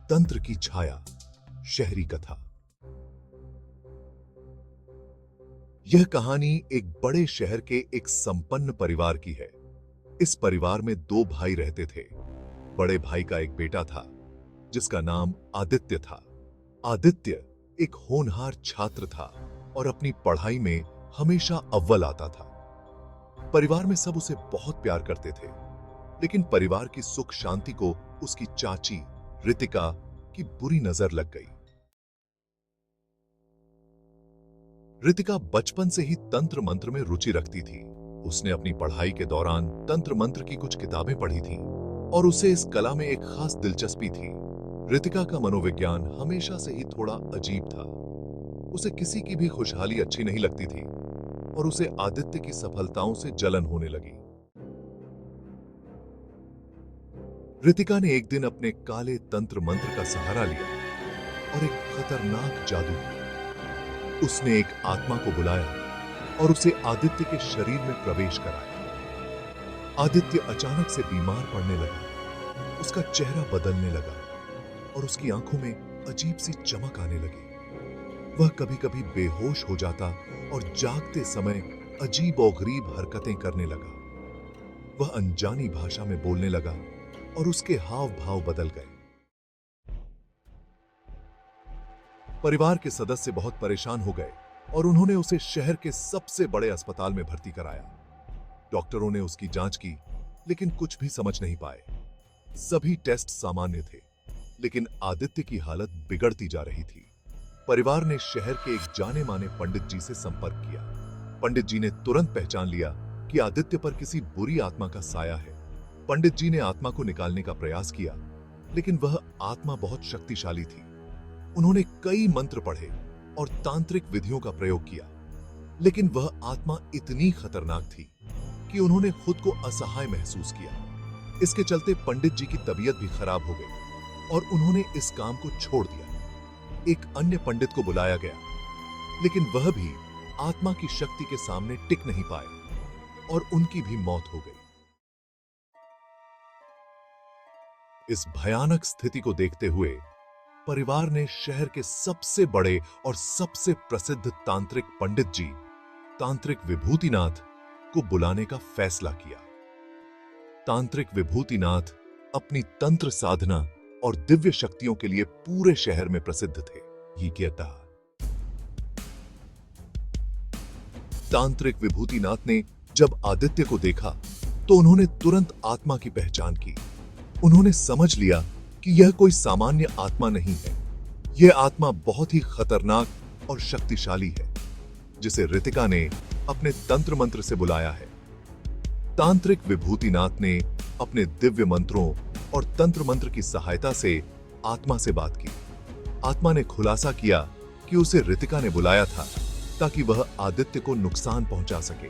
तंत्र की छाया, शहरी कथा। यह कहानी एक बड़े शहर के एक संपन्न परिवार की है। इस परिवार में दो भाई रहते थे। बड़े भाई का एक बेटा था जिसका नाम आदित्य था। आदित्य एक होनहार छात्र था और अपनी पढ़ाई में हमेशा अव्वल आता था। परिवार में सब उसे बहुत प्यार करते थे, लेकिन परिवार की सुख शांति को उसकी चाची रितिका की बुरी नजर लग गई। रितिका बचपन से ही तंत्र मंत्र में रुचि रखती थी। उसने अपनी पढ़ाई के दौरान तंत्र मंत्र की कुछ किताबें पढ़ी थीं और उसे इस कला में एक खास दिलचस्पी थी। रितिका का मनोविज्ञान हमेशा से ही थोड़ा अजीब था। उसे किसी की भी खुशहाली अच्छी नहीं लगती थी और उसे आदित्य की सफलताओं से जलन होने लगी। रितिका ने एक दिन अपने काले तंत्र मंत्र का सहारा लिया और एक खतरनाक जादू किया। उसने एक आत्मा को बुलाया और उसे आदित्य के शरीर में प्रवेश कराया। आदित्य अचानक से बीमार पड़ने लगा। उसका चेहरा बदलने लगा और उसकी आंखों में अजीब सी चमक आने लगी। वह कभी-कभी बेहोश हो जाता और जागते समय अजीब और गरीब हरकतें करने लगा। वह अनजानी भाषा में बोलने लगा और उसके हाव भाव बदल गए। परिवार के सदस्य बहुत परेशान हो गए और उन्होंने उसे शहर के सबसे बड़े अस्पताल में भर्ती कराया। डॉक्टरों ने उसकी जांच की, लेकिन कुछ भी समझ नहीं पाए। सभी टेस्ट सामान्य थे, लेकिन आदित्य की हालत बिगड़ती जा रही थी। परिवार ने शहर के एक जाने माने पंडित जी से संपर्क किया। पंडित जी ने तुरंत पहचान लिया कि आदित्य पर किसी बुरी आत्मा का साया है। पंडित जी ने आत्मा को निकालने का प्रयास किया, लेकिन वह आत्मा बहुत शक्तिशाली थी। उन्होंने कई मंत्र पढ़े और तांत्रिक विधियों का प्रयोग किया, लेकिन वह आत्मा इतनी खतरनाक थी कि उन्होंने खुद को असहाय महसूस किया। इसके चलते पंडित जी की तबीयत भी खराब हो गई और उन्होंने इस काम को छोड़ दिया। एक अन्य पंडित को बुलाया गया, लेकिन वह भी आत्मा की शक्ति के सामने टिक नहीं पाए और उनकी भी मौत हो गई। इस भयानक स्थिति को देखते हुए परिवार ने शहर के सबसे बड़े और सबसे प्रसिद्ध तांत्रिक पंडित जी तांत्रिक विभूतिनाथ को बुलाने का फैसला किया। तांत्रिक विभूतिनाथ अपनी तंत्र साधना और दिव्य शक्तियों के लिए पूरे शहर में प्रसिद्ध थे। ये कहता, तांत्रिक विभूतिनाथ ने जब आदित्य को देखा तो उन्होंने तुरंत आत्मा की पहचान की। उन्होंने समझ लिया कि यह कोई सामान्य आत्मा नहीं है। यह आत्मा बहुत ही खतरनाक और शक्तिशाली है, जिसे रितिका ने अपने तंत्र मंत्र से बुलाया है। तांत्रिक विभूतिनाथ ने अपने दिव्य मंत्रों और तंत्र मंत्र की सहायता से आत्मा से बात की। आत्मा ने खुलासा किया कि उसे रितिका ने बुलाया था ताकि वह आदित्य को नुकसान पहुंचा सके।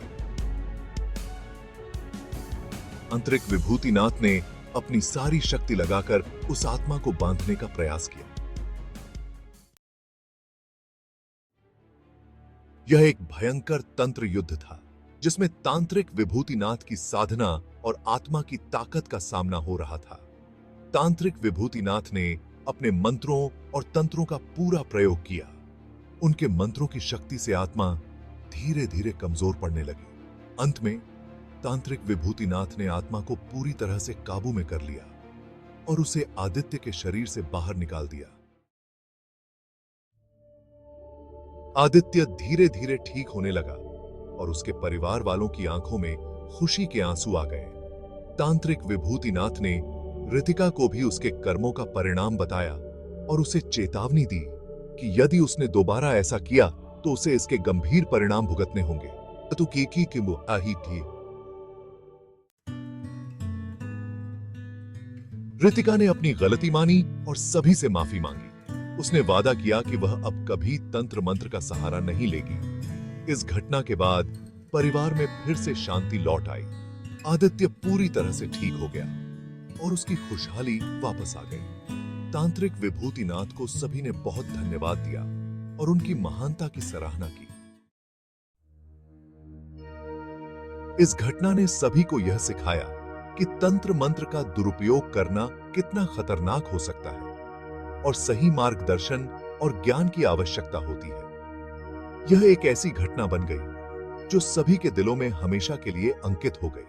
तांत्रिक विभूतिनाथ ने अपनी सारी शक्ति लगाकर उस आत्मा को बांधने का प्रयास किया। यह एक भयंकर तंत्र युद्ध था, जिसमें तांत्रिक विभूतिनाथ की साधना और आत्मा की ताकत का सामना हो रहा था। तांत्रिक विभूतिनाथ ने अपने मंत्रों और तंत्रों का पूरा प्रयोग किया। उनके मंत्रों की शक्ति से आत्मा धीरे धीरे कमजोर पड़ने लगी। अंत में तांत्रिक विभूतिनाथ ने आत्मा को पूरी तरह से काबू में कर लिया और उसे आदित्य के शरीर से बाहर निकाल दिया। आदित्य धीरे धीरे ठीक होने लगा और उसके परिवार वालों की आंखों में खुशी के आंसू आ गए। तांत्रिक विभूतिनाथ ने रितिका को भी उसके कर्मों का परिणाम बताया और उसे चेतावनी दी कि यदि उसने दोबारा ऐसा किया तो उसे इसके गंभीर परिणाम भुगतने होंगे। तो की मुआही थी। रितिका ने अपनी गलती मानी और सभी से माफी मांगी। उसने वादा किया कि वह अब कभी तंत्र मंत्र का सहारा नहीं लेगी। इस घटना के बाद परिवार में फिर से शांति लौट आई। आदित्य पूरी तरह से ठीक हो गया और उसकी खुशहाली वापस आ गई। तांत्रिक विभूतिनाथ को सभी ने बहुत धन्यवाद दिया और उनकी महानता की सराहना की। इस घटना ने सभी को यह सिखाया कि तंत्र मंत्र का दुरुपयोग करना कितना खतरनाक हो सकता है। और सही मार्गदर्शन और ज्ञान की आवश्यकता होती है। यह एक ऐसी घटना बन गई जो सभी के दिलों में हमेशा के लिए अंकित हो गई।